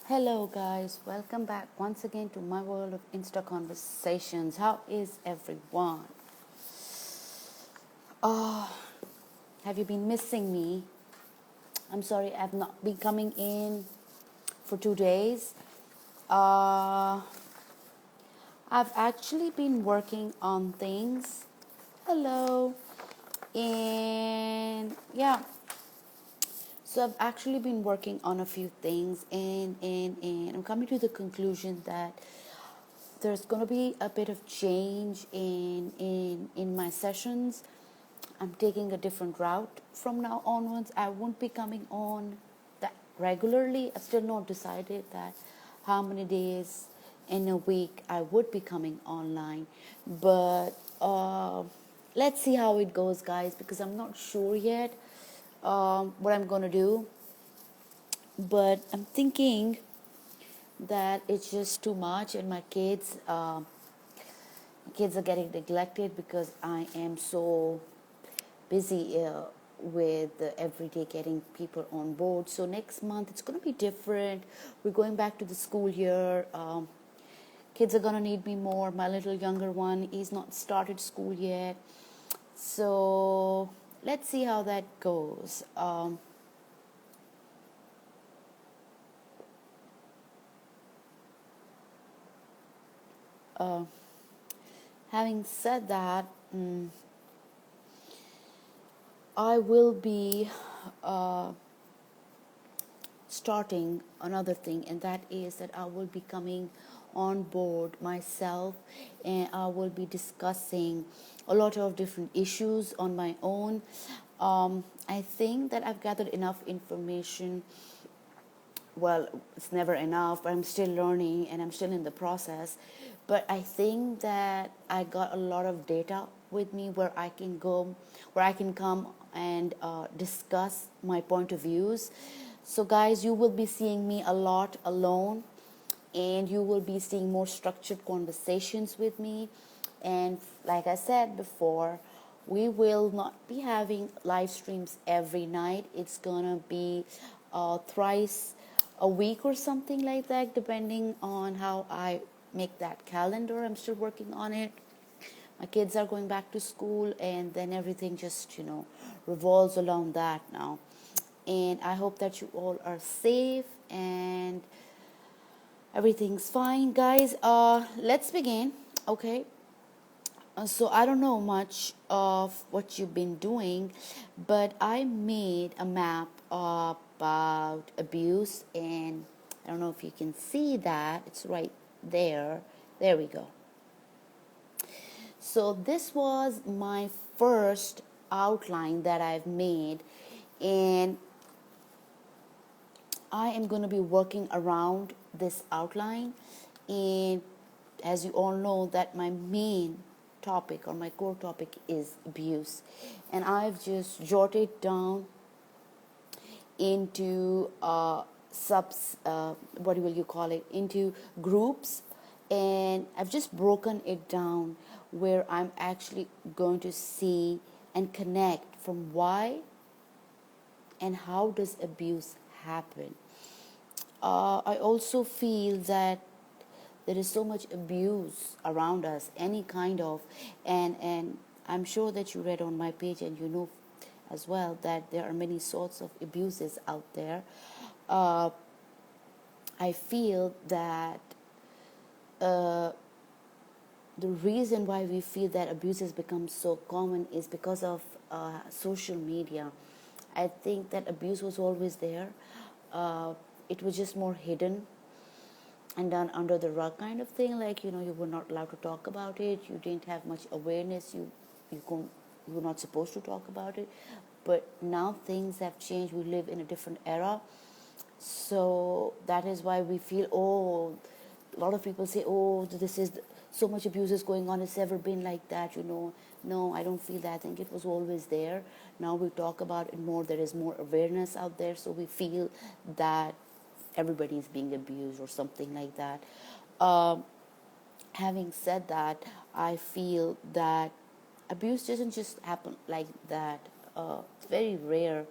Hello, guys. Welcome back once again to my world of Insta conversations. How is everyone? Uh, have you been missing me? I'm sorry, I've not been coming in for 2 days. Uh, I've actually been working on things. Hello. And yeah, so I've actually been working on a few things, and I'm coming to the conclusion that there's going to be a bit of change in my sessions. I'm taking a different route from now onwards. I won't be coming on that regularly. I've still not decided that how many days in a week I would be coming online, but let's see how it goes, guys, because I'm not sure yet what I'm gonna do. But I'm thinking that it's just too much, and my kids are getting neglected because I am so busy with every day getting people on board. So next month it's going to be different. We're going back to the school year. Kids are going to need me more. My little younger one, he's not started school yet. So let's see how that goes. Having said that, I will be starting another thing, and that is that I will be coming on board myself, and I will be discussing a lot of different issues on my own. I think that I've gathered enough information. Well, it's never enough, but I'm still learning and I'm still in the process. But I think that I got a lot of data with me where I can come and discuss my point of views. So, guys, you will be seeing me a lot alone, and you will be seeing more structured conversations with me. And like I said before, we will not be having live streams every night. It's gonna be thrice a week or something like that, depending on how I make that calendar. I'm still working on it. My kids are going back to school, and then everything just revolves around that now. And I hope that you all are safe and everything's fine, guys. Let's begin. Okay. So I don't know much of what you've been doing, but I made a map about abuse, and I don't know if you can see that. It's right there. There we go. So this was my first outline that I've made, and I am going to be working around this outline. And as you all know, that my main topic or my core topic is abuse, and I've just jotted down into subs what will you call it, into groups, and I've just broken it down where I'm actually going to see and connect from why and how does abuse happen. I also feel that there is so much abuse around us, any kind of, and I'm sure that you read on my page and you know as well that there are many sorts of abuses out there. I feel that the reason why we feel that abuse has become so common is because of social media. I think that abuse was always there. It was just more hidden and done under the rug kind of thing. Like, you were not allowed to talk about it. You didn't have much awareness. You were not supposed to talk about it. But now things have changed. We live in a different era. So that is why we feel, a lot of people say, this is so much abuse is going on. It's never been like that. No, I don't feel that. I think it was always there. Now we talk about it more. There is more awareness out there. So we feel that everybody is being abused or something like that. Having said that, I feel that abuse doesn't just happen like that. It's very rare,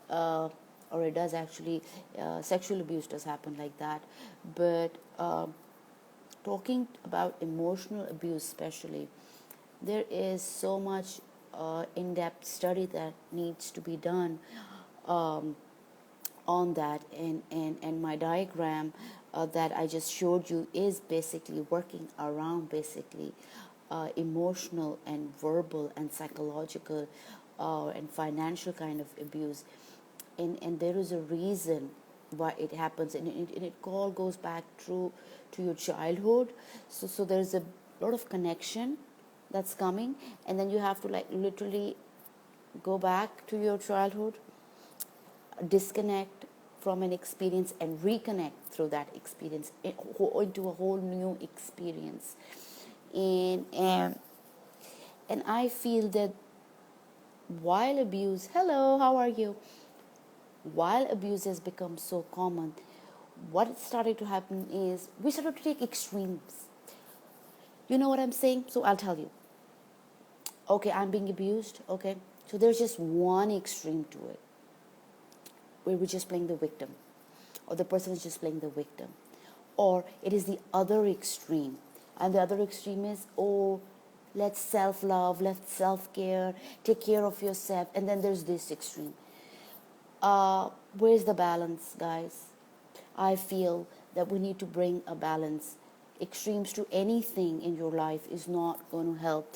or or it does actually, sexual abuse does happen like that. But talking about emotional abuse especially, there is so much in-depth study that needs to be done um, on that, and my diagram that I just showed you is basically working around basically emotional and verbal and psychological and financial kind of abuse, and there is a reason why it happens, and it all goes back to your childhood. So there's a lot of connection that's coming, and then you have to like literally go back to your childhood, disconnect from an experience and reconnect through that experience into a whole new experience. And I feel that while abuse, hello, how are you, while abuse has become so common, what started to happen is we started to take extremes. You know what I'm saying? So I'll tell you. Okay, I'm being abused. Okay, so there's just one extreme to it where we're just playing the victim, or the person is just playing the victim, or it is the other extreme, and the other extreme is, oh, let's self-love, let's self-care, take care of yourself, and then there's this extreme. Where's the balance, guys? I feel that we need to bring a balance. Extremes to anything in your life is not going to help.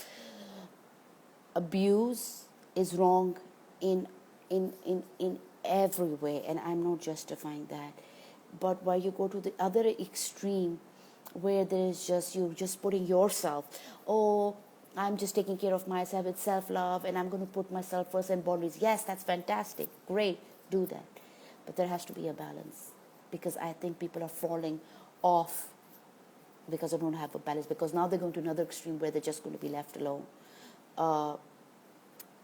Abuse is wrong in in every way, and I'm not justifying that. But why you go to the other extreme, where there's just you just putting yourself, oh, I'm just taking care of myself, it's self-love, and I'm going to put myself first and boundaries. Yes, that's fantastic, great, do that, but there has to be a balance, because I think people are falling off because they don't have a balance, because now they're going to another extreme where they're just going to be left alone. uh,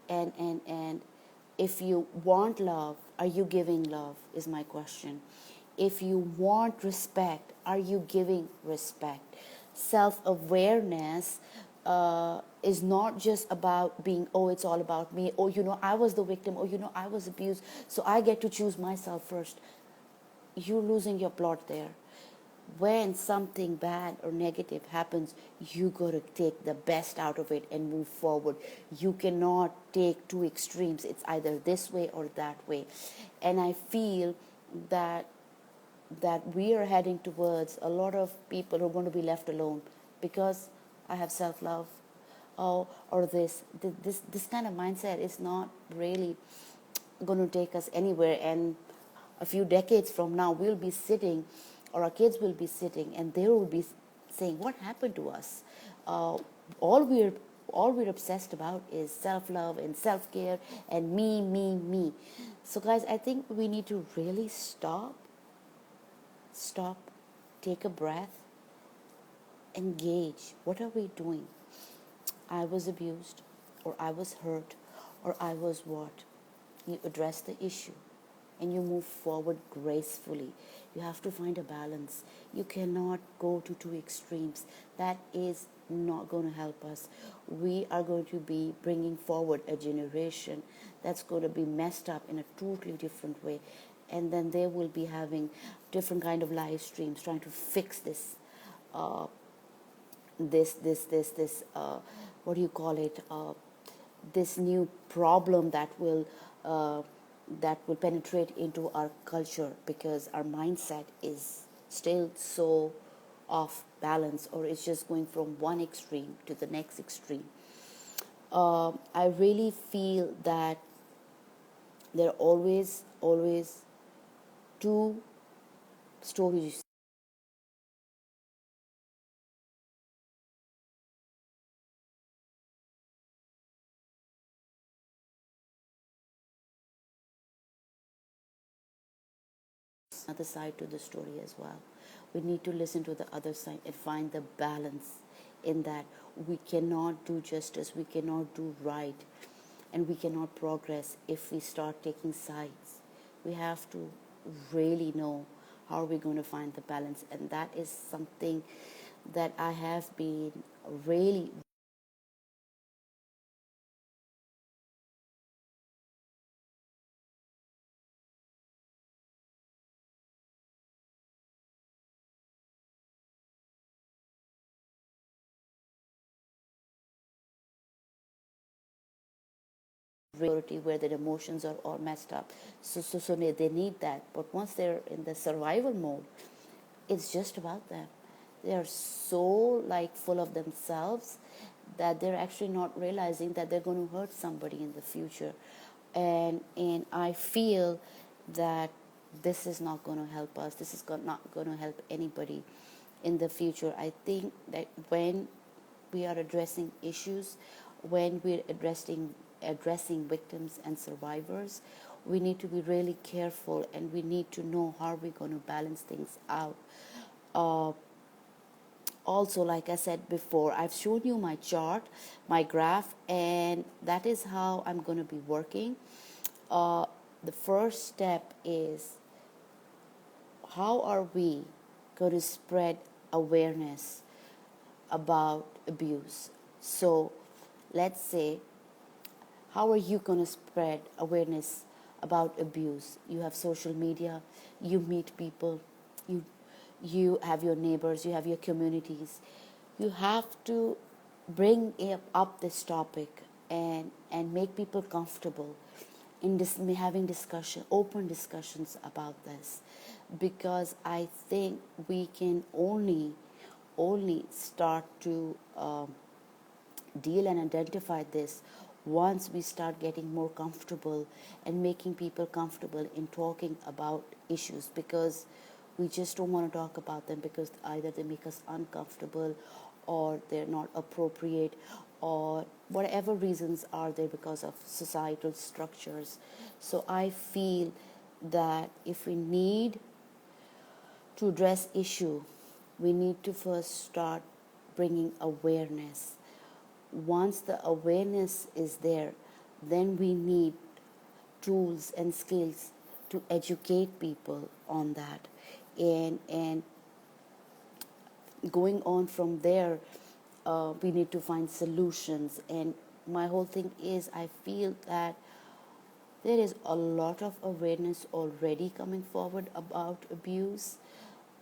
and if you want love, are you giving love, is my question. If you want respect, are you giving respect? Self-awareness is not just about being, oh, it's all about me, oh, I was the victim, oh, I was abused, so I get to choose myself first. You're losing your plot there. When something bad or negative happens, you got to take the best out of it and move forward. You cannot take two extremes. It's either this way or that way. And I feel that we are heading towards a lot of people who are going to be left alone because I have self-love, or this kind of mindset is not really going to take us anywhere. And a few decades from now, we'll be sitting, or our kids will be sitting, and they will be saying, what happened to us? All we're obsessed about is self-love and self-care and me. So guys, I think we need to really stop, take a breath, engage. What are we doing? I was abused, or I was hurt, or I was what? You address the issue and you move forward gracefully. You have to find a balance. You cannot go to two extremes. That is not going to help us. We are going to be bringing forward a generation that's going to be messed up in a totally different way. And then they will be having different kind of live streams trying to fix this what do you call it, this new problem uh, that will penetrate into our culture, because our mindset is still so off balance, or it's just going from one extreme to the next extreme. I really feel that there are always two stories. Another side to the story as well. We need to listen to the other side and find the balance in that. We cannot do justice, we cannot do right, and we cannot progress if we start taking sides. We have to really know how we're going to find the balance, and that is something that I have been really where their emotions are all messed up. So they need that. But once they're in the survival mode, it's just about them. They are so like full of themselves that they're actually not realizing that they're going to hurt somebody in the future. And I feel that this is not going to help us. This is not going to help anybody in the future. I think that when we are addressing issues, when we're addressing victims and survivors, we need to be really careful, and we need to know how we're going to balance things out. Uh, Also, like I said before, I've shown you my chart, my graph, and that is how I'm going to be working. The first step is, how are we going to spread awareness about abuse? So let's say, how are you going to spread awareness about abuse? You have social media, you meet people, you you have your neighbors, you have your communities. You have to bring up this topic and make people comfortable in having open discussions about this, because I think we can only start to deal and identify this once we start getting more comfortable and making people comfortable in talking about issues, because we just don't want to talk about them because either they make us uncomfortable or they're not appropriate, or whatever reasons are there because of societal structures. So I feel that if we need to address issue, we need to first start bringing awareness. Once the awareness is there, then we need tools and skills to educate people on that. And going on from there, we need to find solutions. And my whole thing is, I feel that there is a lot of awareness already coming forward about abuse,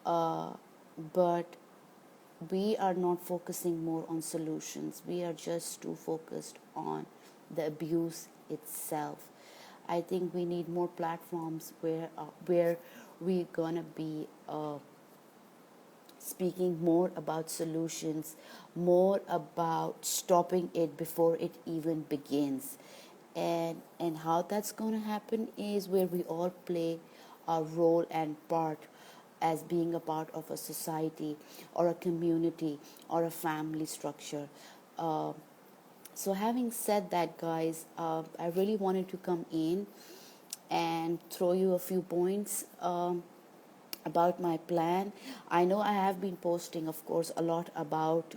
but we are not focusing more on solutions. We are just too focused on the abuse itself. I think we need more platforms where we're gonna be speaking more about solutions, more about stopping it before it even begins. And how that's going to happen is where we all play a role and part as being a part of a society or a community or a family structure. So having said that, guys, I really wanted to come in and throw you a few points about my plan. I know I have been posting, of course, a lot about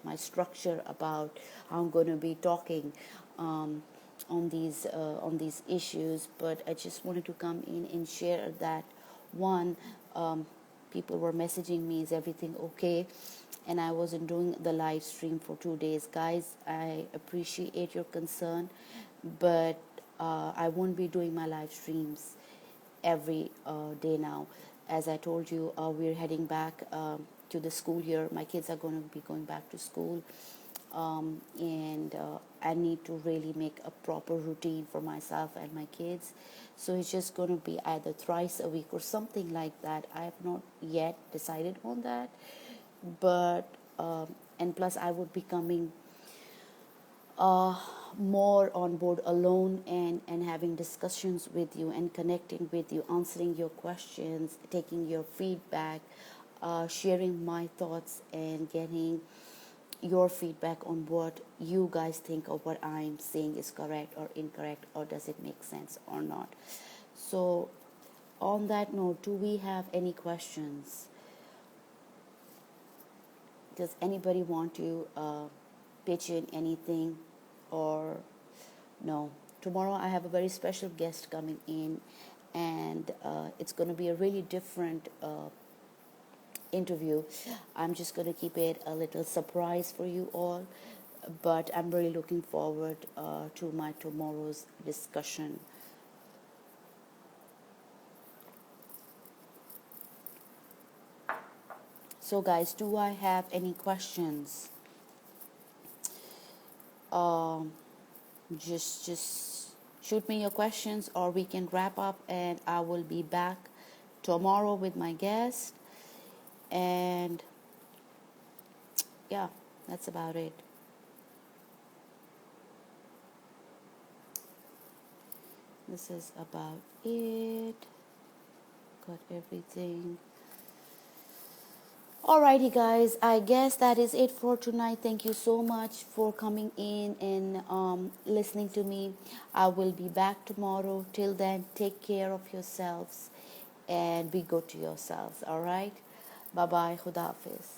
my structure, about how I'm going to be talking on these issues, but I just wanted to come in and share that. One, people were messaging me, is everything okay? And I wasn't doing the live stream for 2 days. Guys, I appreciate your concern, but I won't be doing my live streams every day now. As I told you, we're heading back to the school year. My kids are going to be going back to school, and I need to really make a proper routine for myself and my kids. So it's just going to be either thrice a week or something like that. I have not yet decided on that, but and plus I would be coming more on board alone and having discussions with you and connecting with you, answering your questions, taking your feedback, sharing my thoughts and getting your feedback on what you guys think of what I'm saying is correct or incorrect, or does it make sense or not. So on that note, do we have any questions? Does anybody want to pitch in anything, or no? Tomorrow I have a very special guest coming in, and it's going to be a really different interview. I'm just going to keep it a little surprise for you all, but I'm really looking forward to my tomorrow's discussion. So guys, do I have any questions? Just shoot me your questions, or we can wrap up, and I will be back tomorrow with my guest. And yeah, that's about it. This is about it. Got everything. Alrighty, guys, I guess that is it for tonight. Thank you so much for coming in and listening to me. I will be back tomorrow. Till then, take care of yourselves and be good to yourselves. All right? Bye bye. Khuda Hafiz.